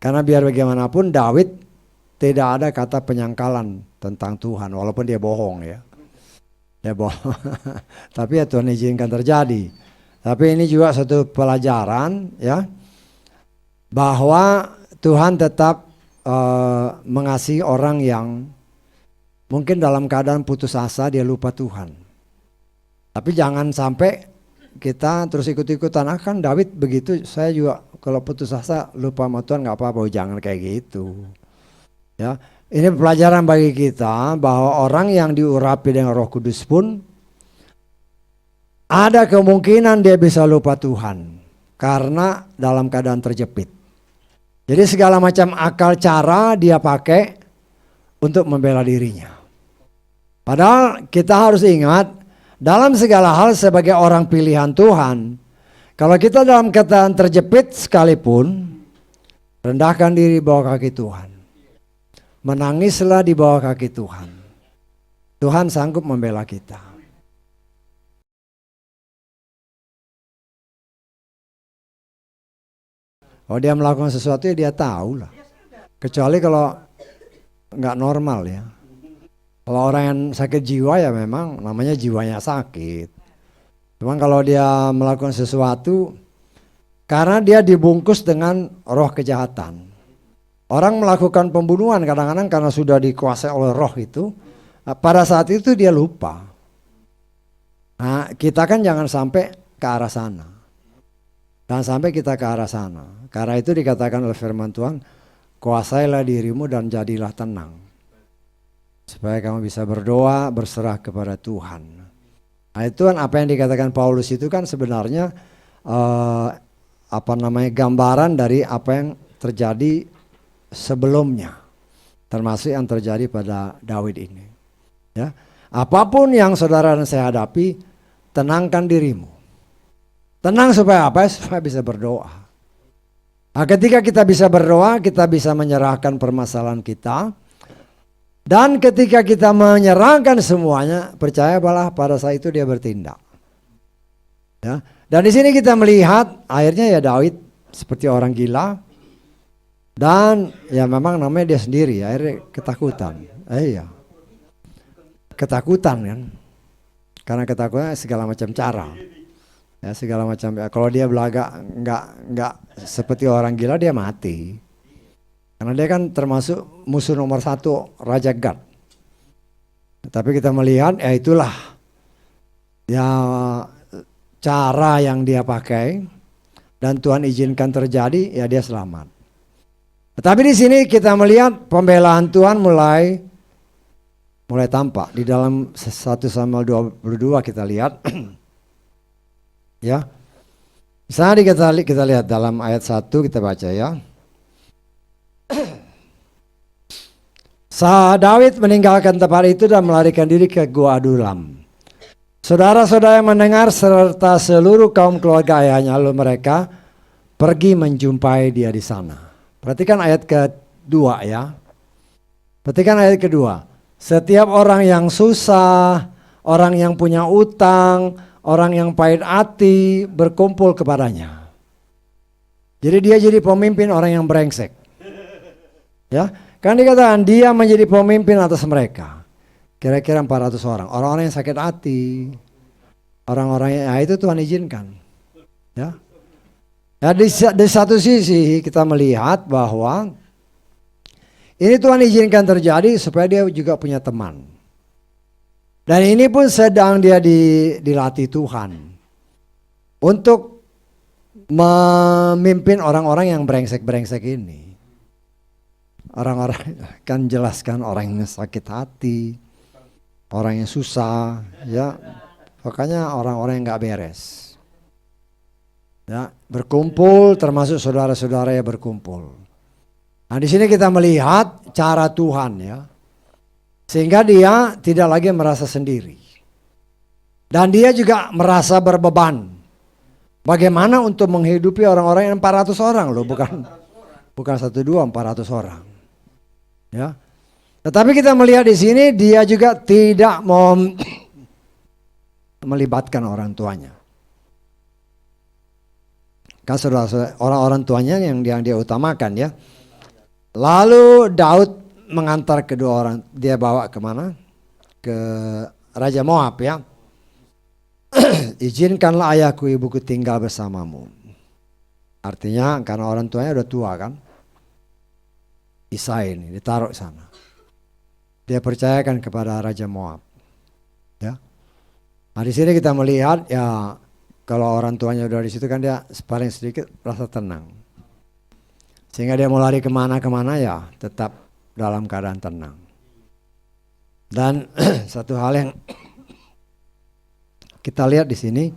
Karena biar bagaimanapun Daud tidak ada kata penyangkalan tentang Tuhan, walaupun dia bohong ya. Dia bohong. Tapi ya Tuhan izinkan terjadi. Tapi ini juga satu pelajaran ya, bahwa Tuhan tetap mengasihi orang yang mungkin dalam keadaan putus asa, dia lupa Tuhan. Tapi jangan sampai kita terus ikut-ikutan, kan Daud begitu, saya juga kalau putus asa lupa sama Tuhan nggak apa-apa. Jangan kayak gitu. Ya, ini pelajaran bagi kita bahwa orang yang diurapi dengan Roh Kudus pun ada kemungkinan dia bisa lupa Tuhan karena dalam keadaan terjepit. Jadi segala macam akal cara dia pakai untuk membela dirinya. Padahal kita harus ingat, dalam segala hal sebagai orang pilihan Tuhan, kalau kita dalam keadaan terjepit sekalipun, rendahkan diri di bawah kaki Tuhan. Menangislah di bawah kaki Tuhan. Tuhan sanggup membela kita. Oh, dia melakukan sesuatu ya dia tahu lah. Kecuali kalau nggak normal ya. Kalau orang yang sakit jiwa ya memang namanya jiwanya sakit. Cuman kalau dia melakukan sesuatu karena dia dibungkus dengan roh kejahatan. Orang melakukan pembunuhan kadang-kadang karena sudah dikuasai oleh roh itu. Pada saat itu dia lupa. Nah, kita kan jangan sampai ke arah sana. Jangan sampai kita ke arah sana. Karena itu dikatakan oleh firman Tuhan, kuasailah dirimu dan jadilah tenang. Supaya kamu bisa berdoa, berserah kepada Tuhan. Nah itu kan apa yang dikatakan Paulus itu kan sebenarnya gambaran dari apa yang terjadi sebelumnya. Termasuk yang terjadi pada Daud ini. Ya, apapun yang saudara dan saya hadapi, tenangkan dirimu. Tenang supaya apa? Supaya bisa berdoa. Nah, ketika kita bisa berdoa, kita bisa menyerahkan permasalahan kita. Dan ketika kita menyerahkan semuanya, percaya bahwa pada saat itu dia bertindak. Ya. Dan di sini kita melihat akhirnya ya Daud seperti orang gila. Dan ya memang namanya dia sendiri, akhirnya ketakutan. Iya. Ketakutan kan. Karena ketakutan segala macam cara. Ya segala macam. Ya, kalau dia belagak enggak seperti orang gila, dia mati. Karena dia kan termasuk musuh nomor 1 Raja Gad. Tapi kita melihat ya itulah ya cara yang dia pakai dan Tuhan izinkan terjadi, ya dia selamat. Tetapi di sini kita melihat pembelaan Tuhan mulai tampak di dalam 1 Samuel 22 kita lihat. Ya. Misalnya kita lihat dalam ayat 1 kita baca ya. Daud meninggalkan tempat itu dan melarikan diri ke Gua Adulam. Saudara-saudara yang mendengar serta seluruh kaum keluarga ayahnya, lalu mereka pergi menjumpai dia di sana. Perhatikan ayat kedua ya. Perhatikan ayat kedua. Setiap orang yang susah, orang yang punya utang, orang yang pahit hati berkumpul kepadanya. Jadi dia jadi pemimpin orang yang brengsek. Ya. Kan dikatakan dia menjadi pemimpin atas mereka. Kira-kira 400 orang. Orang-orang yang sakit hati. Orang-orang yang itu Tuhan izinkan. Ya. Ya, di satu sisi kita melihat bahwa ini Tuhan izinkan terjadi supaya dia juga punya teman. Dan ini pun sedang dia dilatih Tuhan untuk memimpin orang-orang yang brengsek-brengsek ini. Orang-orang kan jelaskan orang yang sakit hati, orang yang susah, ya, makanya orang-orang yang nggak beres. Ya, berkumpul termasuk saudara-saudara yang berkumpul. Nah, di sini kita melihat cara Tuhan, ya. Sehingga dia tidak lagi merasa sendiri. Dan dia juga merasa berbeban. Bagaimana untuk menghidupi orang-orang yang 400 orang loh, bukan 1, 2, 400 orang. Ya. Tetapi kita melihat di sini dia juga tidak mau melibatkan orang tuanya. Kan orang-orang tuanya yang dia utamakan, ya. Lalu Daud mengantar kedua orang, dia bawa kemana? Ke Raja Moab, ya. Izinkanlah ayahku ibuku tinggal bersamamu. Artinya karena orang tuanya udah tua kan. Isai ini ditaruh sana. Dia percayakan kepada Raja Moab. Ya. Nah, di sini kita melihat, ya, kalau orang tuanya udah di situ kan dia paling sedikit rasa tenang. Sehingga dia mau lari kemana-kemana, ya tetap dalam keadaan tenang. Dan satu hal yang kita lihat di sini,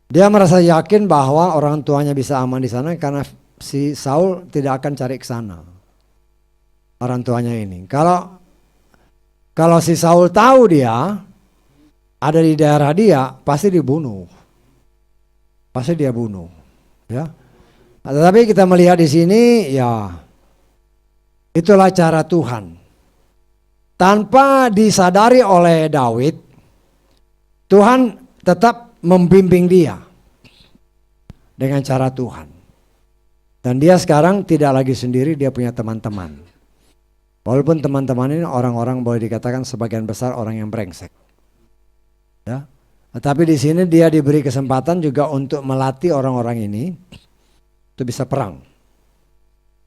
dia merasa yakin bahwa orang tuanya bisa aman di sana karena si Saul tidak akan cari ke sana. Orang tuanya ini. Kalau si Saul tahu dia ada di daerah dia, pasti dibunuh. Pasti dia bunuh, ya. Nah, tetapi kita melihat di sini, ya, itulah cara Tuhan. Tanpa disadari oleh Daud, Tuhan tetap membimbing dia dengan cara Tuhan. Dan dia sekarang tidak lagi sendiri, dia punya teman-teman. Walaupun teman-teman ini orang-orang boleh dikatakan sebagian besar orang yang brengsek, ya. Tetapi di sini dia diberi kesempatan juga untuk melatih orang-orang ini untuk bisa perang.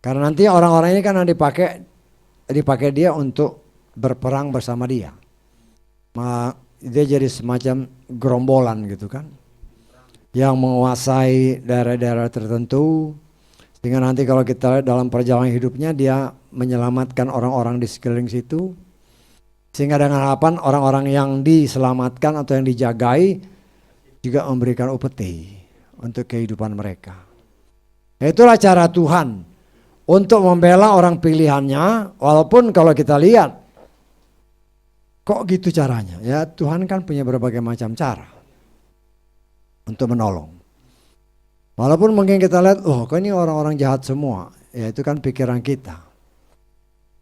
Karena nanti orang-orang ini kan dipakai dia untuk berperang bersama dia. Dia jadi semacam gerombolan gitu kan, yang menguasai daerah-daerah tertentu. Sehingga nanti kalau kita lihat dalam perjalanan hidupnya dia menyelamatkan orang-orang di sekeliling situ. Sehingga dengan harapan orang-orang yang diselamatkan atau yang dijagai juga memberikan upeti untuk kehidupan mereka. Itulah cara Tuhan untuk membela orang pilihannya, walaupun kalau kita lihat kok gitu caranya. Ya, Tuhan kan punya berbagai macam cara untuk menolong. Walaupun mungkin kita lihat, oh kok ini orang-orang jahat semua. Ya itu kan pikiran kita.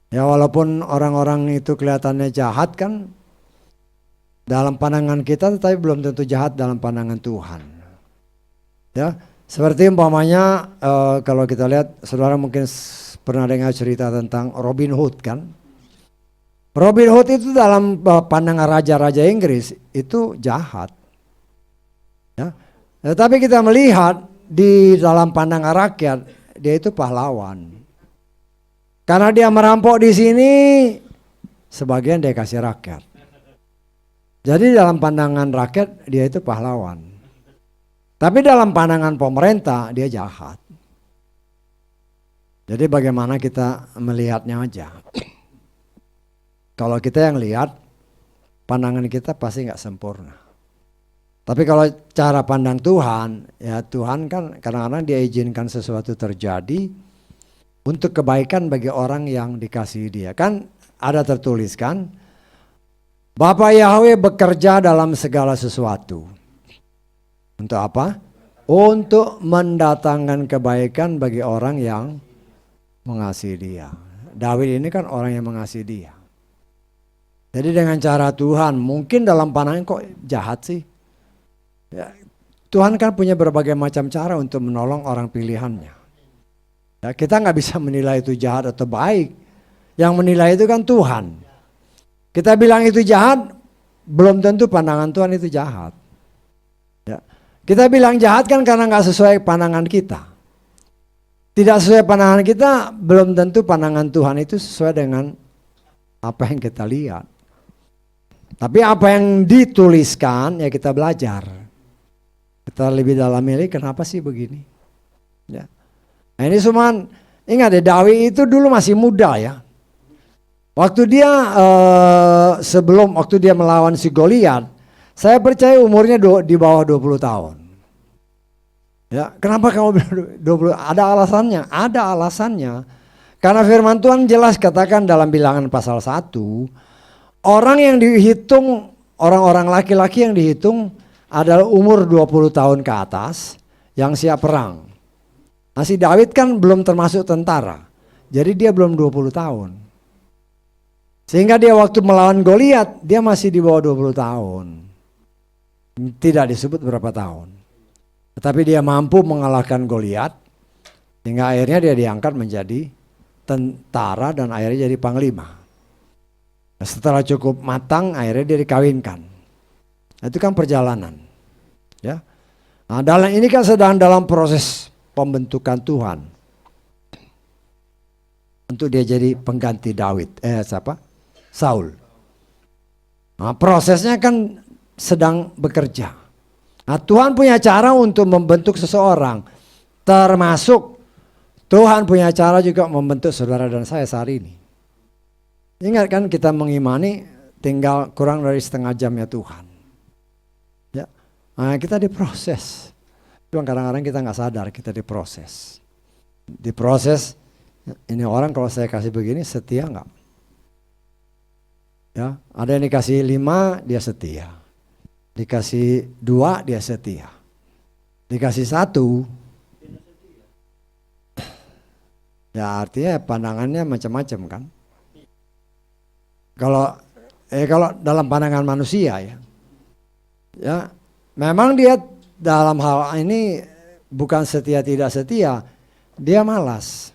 Ya walaupun orang-orang itu kelihatannya jahat kan dalam pandangan kita, tetapi belum tentu jahat dalam pandangan Tuhan. Ya, seperti umpamanya kalau kita lihat, saudara mungkin pernah dengar cerita tentang Robin Hood kan. Robin Hood itu dalam pandangan raja-raja Inggris itu jahat. Ya, tetapi kita melihat di dalam pandangan rakyat dia itu pahlawan. Karena dia merampok di sini, sebagian dia kasih rakyat. Jadi dalam pandangan rakyat dia itu pahlawan. Tapi dalam pandangan pemerintah dia jahat. Jadi bagaimana kita melihatnya aja. Kalau kita yang lihat, pandangan kita pasti nggak sempurna. Tapi kalau cara pandang Tuhan, ya Tuhan kan kadang-kadang dia izinkan sesuatu terjadi untuk kebaikan bagi orang yang dikasihi dia. Kan ada tertulis kan, Bapa Yahweh bekerja dalam segala sesuatu. Untuk apa? Untuk mendatangkan kebaikan bagi orang yang mengasihi dia. Daud ini kan orang yang mengasihi dia. Jadi dengan cara Tuhan, mungkin dalam pandangan kok jahat sih. Ya, Tuhan kan punya berbagai macam cara untuk menolong orang pilihannya. Ya, kita nggak bisa menilai itu jahat atau baik. Yang menilai itu kan Tuhan. Kita bilang itu jahat, belum tentu pandangan Tuhan itu jahat. Ya. Kita bilang jahat kan karena nggak sesuai pandangan kita. Tidak sesuai pandangan kita, belum tentu pandangan Tuhan itu sesuai dengan apa yang kita lihat. Tapi apa yang dituliskan ya kita belajar. Kita lebih dalam ini kenapa sih begini. Ya. Nah ini cuma ingat ya, Daud itu dulu masih muda ya. Waktu dia waktu dia melawan si Goliat, saya percaya umurnya di bawah 20 tahun. Ya, kenapa kamu bilang 20? Ada alasannya, ada alasannya. Karena firman Tuhan jelas katakan dalam Bilangan pasal 1, orang yang dihitung, orang-orang laki-laki yang dihitung adalah umur 20 tahun ke atas yang siap perang. Nah, si Daud kan belum termasuk tentara. Jadi dia belum 20 tahun. Sehingga dia waktu melawan Goliat, dia masih di bawah 20 tahun. Tidak disebut berapa tahun. Tetapi dia mampu mengalahkan Goliat, sehingga akhirnya dia diangkat menjadi tentara dan akhirnya jadi panglima. Setelah cukup matang, akhirnya dia dikawinkan. Itu kan perjalanan. Ya. Nah, dalam ini kan sedang dalam proses pembentukan Tuhan. Untuk dia jadi pengganti Saul. Nah, prosesnya kan sedang bekerja. Nah, Tuhan punya cara untuk membentuk seseorang. Termasuk Tuhan punya cara juga membentuk saudara dan saya saat ini. Ingat kan kita mengimani tinggal kurang dari setengah jamnya Tuhan. Ya, nah, kita diproses. Cuma kadang-kadang kita nggak sadar kita diproses. Diproses, ini orang kalau saya kasih begini setia nggak? Ya, ada yang dikasih 5 dia setia, dikasih 2 dia setia, dikasih 1 ya artinya pandangannya macam-macam kan. Kalau dalam pandangan manusia ya memang dia dalam hal ini bukan setia tidak setia, dia malas.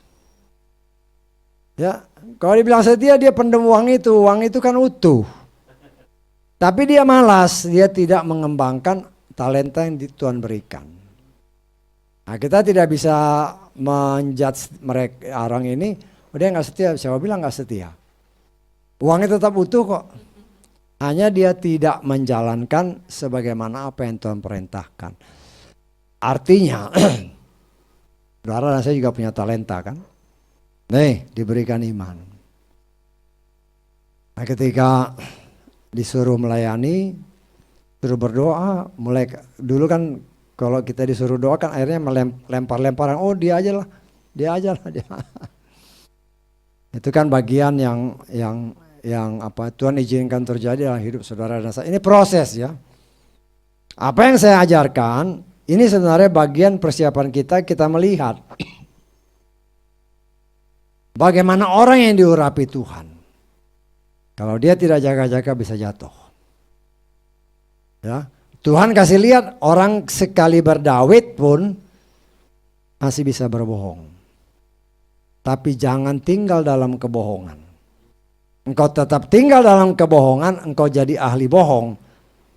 Ya, kalau dibilang setia dia pendem uang itu kan utuh. Tapi dia malas, dia tidak mengembangkan talenta yang Tuhan berikan. Nah, kita tidak bisa menjudge mereka orang ini, dia nggak setia. Siapa bilang nggak setia? Uangnya tetap utuh kok. Hanya dia tidak menjalankan sebagaimana apa yang Tuhan perintahkan. Artinya, saudara dan saya juga punya talenta kan. Nih, diberikan iman. Nah, ketika disuruh melayani, suruh berdoa, mulai dulu kan kalau kita disuruh doa kan akhirnya lempar-lemparan, oh dia aja lah. Itu kan bagian yang apa Tuhan izinkan terjadi dalam hidup saudara dan saya. Ini proses ya. Apa yang saya ajarkan, ini sebenarnya bagian persiapan kita melihat bagaimana orang yang diurapi Tuhan. Kalau dia tidak jaga-jaga bisa jatuh. Ya, Tuhan kasih lihat orang sekali berdawit pun masih bisa berbohong. Tapi jangan tinggal dalam kebohongan. Engkau tetap tinggal dalam kebohongan, engkau jadi ahli bohong.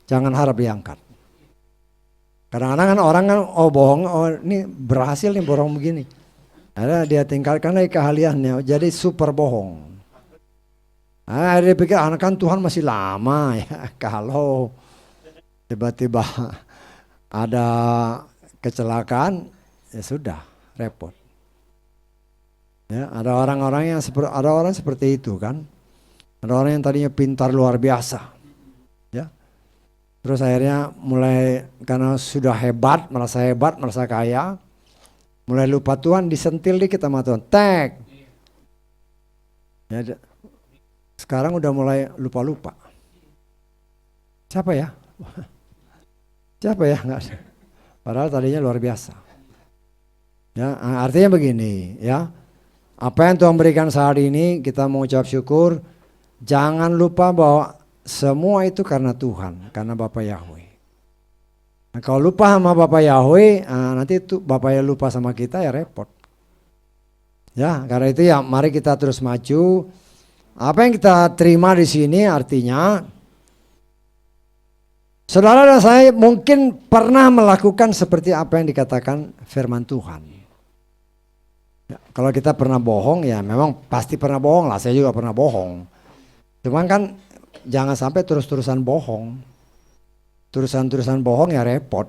Jangan harap diangkat. Kadang-kadang kan orang kan bohong, ini berhasil nih bohong begini. Ada dia tinggalkan lagi keahliannya, jadi super bohong. Dia pikir anak kan Tuhan masih lama ya. Kalau tiba-tiba ada kecelakaan, ya sudah repot. Ya, ada orang-orang yang seperti itu kan. Ada orang yang tadinya pintar luar biasa. Ya. Terus akhirnya mulai karena sudah hebat, merasa kaya, mulai lupa Tuhan, disentil dikit sama Tuhan. Tek. Ya, sekarang udah mulai lupa-lupa. Siapa ya? Siapa ya? Nggak ada. Padahal tadinya luar biasa. Ya, artinya begini ya. Apa yang Tuhan berikan saat ini kita mengucap syukur. Jangan lupa bahwa semua itu karena Tuhan, karena Bapa Yahweh. Nah, kalau lupa sama Bapa Yahweh, nanti itu Bapa yang lupa sama kita ya repot. Ya, karena itu ya mari kita terus maju. Apa yang kita terima di sini artinya saudara dan saya mungkin pernah melakukan seperti apa yang dikatakan firman Tuhan. Ya, kalau kita pernah bohong ya memang pasti pernah bohong lah, saya juga pernah bohong. Cuman kan jangan sampai terus-terusan bohong. Terusan-terusan bohong ya repot.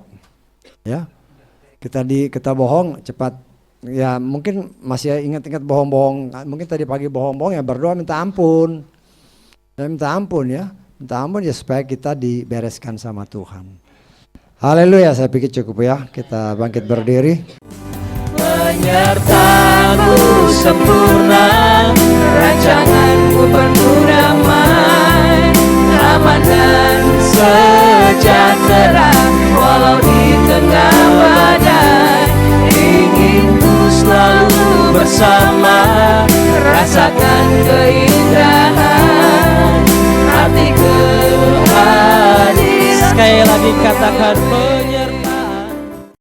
Ya. Kita bohong cepat. Ya mungkin masih ingat-ingat bohong-bohong. Mungkin tadi pagi bohong-bohong ya berdoa minta ampun. Ya, minta ampun ya. Minta ampun ya supaya kita dibereskan sama Tuhan. Haleluya, saya pikir cukup ya. Kita bangkit berdiri. Menyertamu sempurna, rancanganmu penuh damai, aman dan sejahtera, walau di tengah badai. Ingin ku selalu bersama, rasakan keindahan hati kehadiran. Sekali lagi katakan